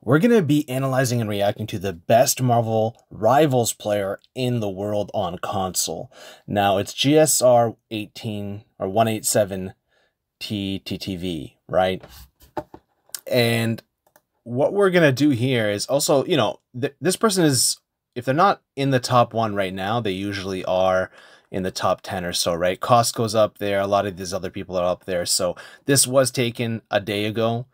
We're going to be analyzing and reacting to the best Marvel Rivals player in the world on console. Now, it's GSR 18 or 187 TTTV, right? And what we're going to do here is also, this person is, if they're not in the top one right now, they usually are in the top 10 or so, right? Cost goes up there. A lot of these other people are up there. So this was taken a day ago.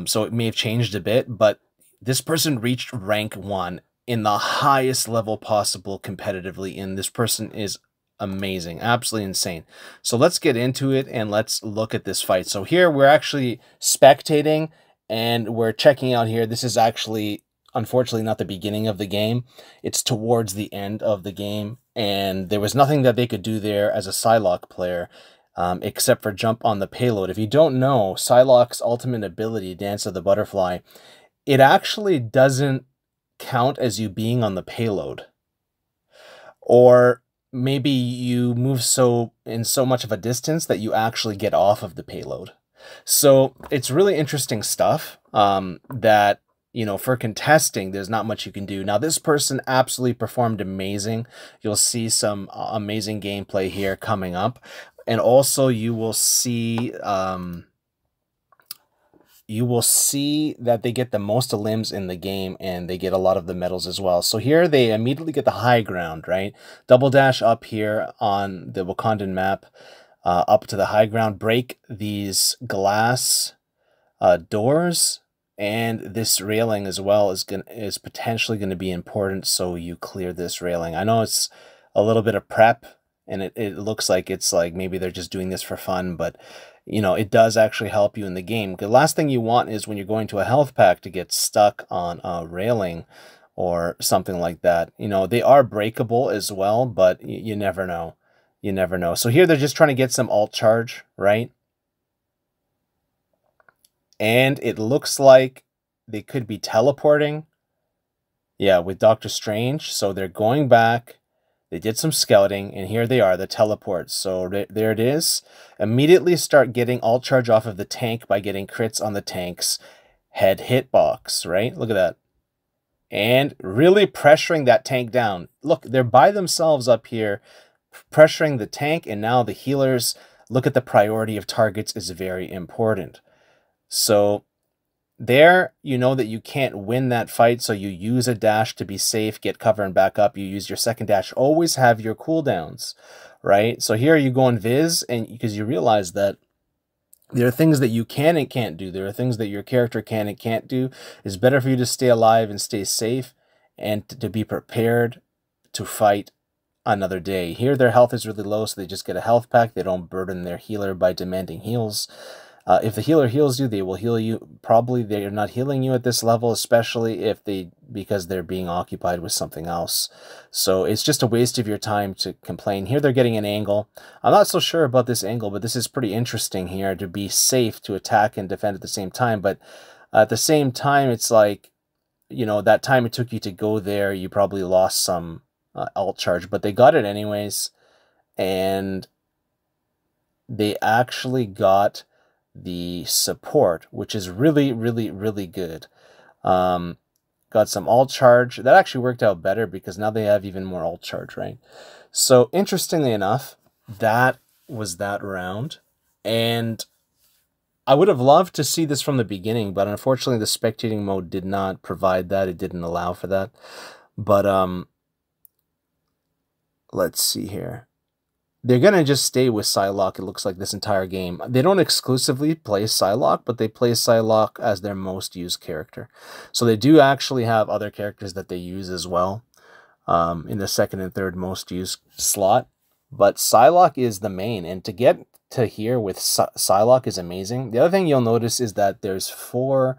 So it may have changed a bit, but this person reached rank 1 in the highest level possible competitively, and this person is amazing, absolutely insane. So let's get into it and let's look at this fight. So here we're actually spectating and we're checking out here. This is actually, unfortunately, not the beginning of the game. It's towards the end of the game, and there was nothing that they could do there as a Psylocke player. Except for jump on the payload. If you don't know, Psylocke's ultimate ability, Dance of the Butterfly, it actually doesn't count as you being on the payload. Or maybe you move so much of a distance that you actually get off of the payload. So it's really interesting stuff that, for contesting, there's not much you can do. Now, this person absolutely performed amazing. You'll see some amazing gameplay here coming up. And also you will see that they get the most limbs in the game, and they get a lot of the medals as well. So here they immediately get the high ground, right? Double dash up here on the Wakandan map, up to the high ground, break these glass doors, and this railing as well is potentially going to be important, so you clear this railing. I know it's a little bit of prep, and it looks like it's like maybe they're just doing this for fun, but it does actually help you in the game. The last thing you want is when you're going to a health pack to get stuck on a railing or something like that. They are breakable as well, but you never know. You never know. So here they're just trying to get some alt charge, right? And it looks like they could be teleporting. Yeah, with Doctor Strange. So they're going back. They did some scouting, and here they are, the teleports. So there it is. Immediately start getting alt charge off of the tank by getting crits on the tank's head hitbox, right? Look at that. And really pressuring that tank down. Look, they're by themselves up here, pressuring the tank, and now the healers. Look at the priority of targets is very important. So there, you know that you can't win that fight, so you use a dash to be safe, get cover and back up. You use your second dash. Always have your cooldowns, right? So here you go in Viz, and because you realize that there are things that you can and can't do. There are things that your character can and can't do. It's better for you to stay alive and stay safe and to be prepared to fight another day. Here their health is really low, so they just get a health pack. They don't burden their healer by demanding heals. If the healer heals you, they will heal you. Probably they're not healing you at this level, especially because they're being occupied with something else. So it's just a waste of your time to complain. Here they're getting an angle. I'm not so sure about this angle, but this is pretty interesting here to be safe, to attack and defend at the same time. But at the same time, it's like, that time it took you to go there, you probably lost some alt charge, but they got it anyways. And they actually got the support, which is really, really, really good. Got some alt charge. That actually worked out better because now they have even more alt charge, right? So interestingly enough, that was that round. And I would have loved to see this from the beginning, but unfortunately the spectating mode did not provide that. It didn't allow for that. But let's see here. They're going to just stay with Psylocke, it looks like, this entire game. They don't exclusively play Psylocke, but they play Psylocke as their most used character. So they do actually have other characters that they use as well in the second and third most used slot. But Psylocke is the main, and to get to here with Psylocke is amazing. The other thing you'll notice is that there's 4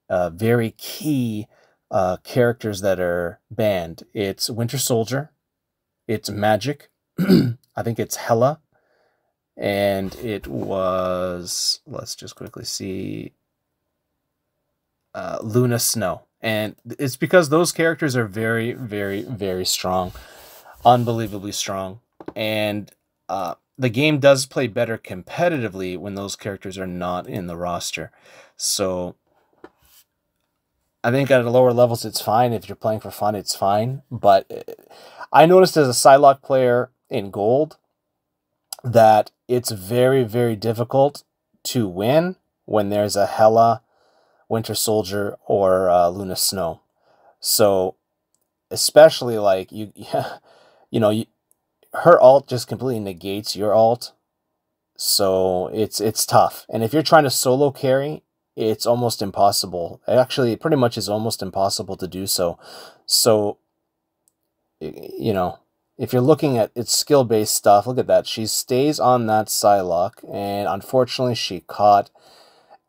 very key characters that are banned. It's Winter Soldier, it's Magic, I think it's Hela, and it was, let's just quickly see, Luna Snow. And it's because those characters are very, very, very strong, unbelievably strong. And the game does play better competitively when those characters are not in the roster. So I think at lower levels it's fine. If you're playing for fun, it's fine. But I noticed as a Psylocke player in gold that it's very, very difficult to win when there's a Hela, Winter Soldier, or Luna Snow. So especially like her ult just completely negates your ult. So it's tough. And if you're trying to solo carry, it's almost impossible. Actually, it pretty much is almost impossible to do so. So, if you're looking at its skill-based stuff, look at that. She stays on that Psylocke, and unfortunately she caught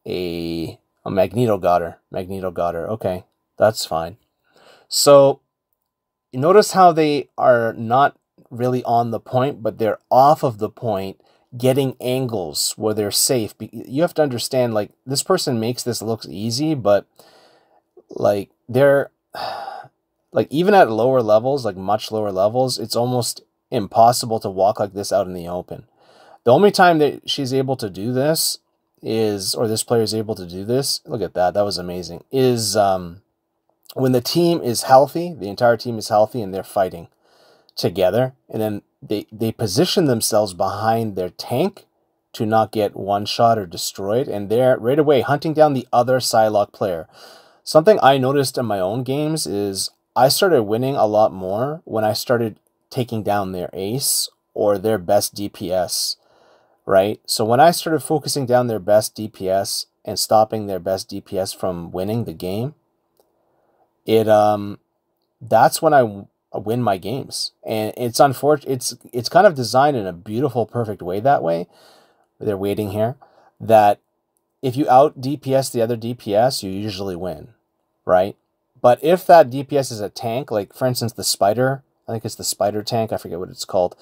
a Magneto got her. Magneto got her. Okay, that's fine. So, you notice how they are not really on the point, but they're off of the point, getting angles where they're safe. You have to understand, like, this person makes this look easy, but like they're like, even at lower levels, like much lower levels, it's almost impossible to walk like this out in the open. The only time that she's able to do this is, or this player is able to do this, look at that, that was amazing, is when the team is healthy, the entire team is healthy, and they're fighting together, and then they position themselves behind their tank to not get one-shot or destroyed, and they're right away hunting down the other Psylocke player. Something I noticed in my own games is I started winning a lot more when I started taking down their ace or their best DPS, right? So when I started focusing down their best DPS and stopping their best DPS from winning the game, that's when I win my games. And it's unfortunate, it's kind of designed in a beautiful, perfect way that way. They're waiting here, that if you out DPS the other DPS, you usually win, right? But if that DPS is a tank, like for instance the spider, I think it's the spider tank, I forget what it's called,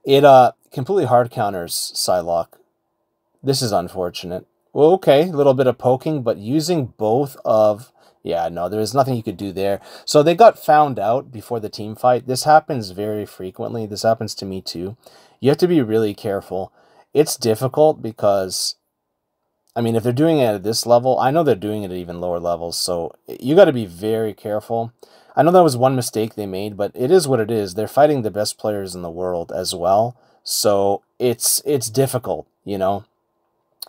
it completely hard counters Psylocke. This is unfortunate. Well, okay, a little bit of poking, but using both of, yeah, no, there's nothing you could do there. So they got found out before the team fight. This happens very frequently. This happens to me too. You have to be really careful. It's difficult because, I mean, if they're doing it at this level, I know they're doing it at even lower levels, so you got to be very careful. I know that was one mistake they made, but it is what it is. They're fighting the best players in the world as well, so it's difficult, you know?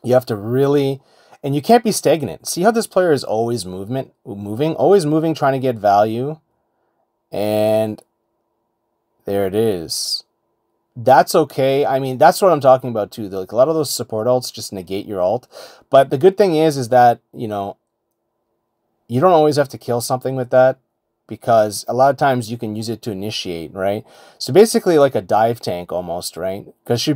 You have to really, and you can't be stagnant. See how this player is always moving, trying to get value, and there it is. That's okay. I mean, that's what I'm talking about too. Like, a lot of those support ults just negate your ult. But the good thing is that, you don't always have to kill something with that, because a lot of times you can use it to initiate, right? So basically like a dive tank almost, right? Because she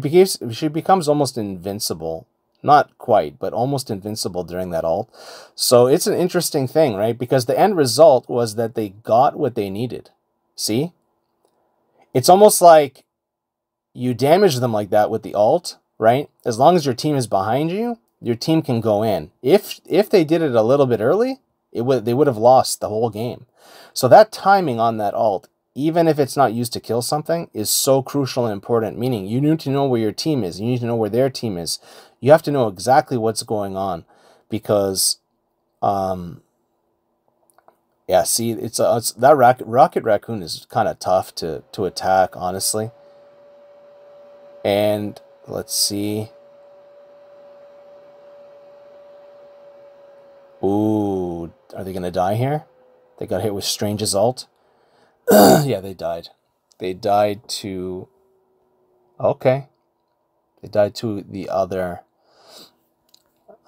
becomes almost invincible. Not quite, but almost invincible during that ult. So it's an interesting thing, right? Because the end result was that they got what they needed. See? It's almost like you damage them like that with the ult, right? As long as your team is behind you, your team can go in. If they did it a little bit early, they would have lost the whole game. So that timing on that ult, even if it's not used to kill something, is so crucial and important. Meaning you need to know where your team is. You need to know where their team is. You have to know exactly what's going on, because yeah, see, it's that Rocket Raccoon is kind of tough to attack, honestly. And let's see. Ooh, are they gonna die here? They got hit with Strange's ult. Yeah, they died. They died to, okay, they died to the other,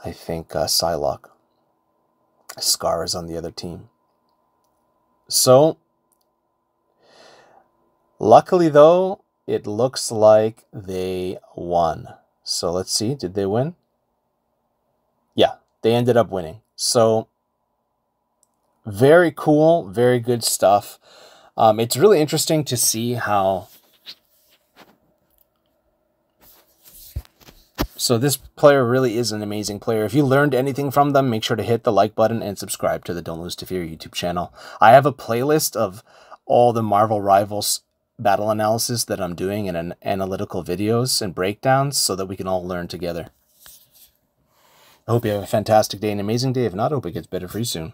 I think, Psylocke. Scar is on the other team. So luckily though, it looks like they won. So let's see, did they win? Yeah, they ended up winning. So very cool, very good stuff. It's really interesting to see how, so this player really is an amazing player. If you learned anything from them, make sure to hit the like button and subscribe to the Don't Lose to Fear YouTube channel. I have a playlist of all the Marvel Rivals battle analysis that I'm doing in an analytical videos and breakdowns so that we can all learn together. I hope you have a fantastic day, an amazing day. If not, I hope it gets better for you soon.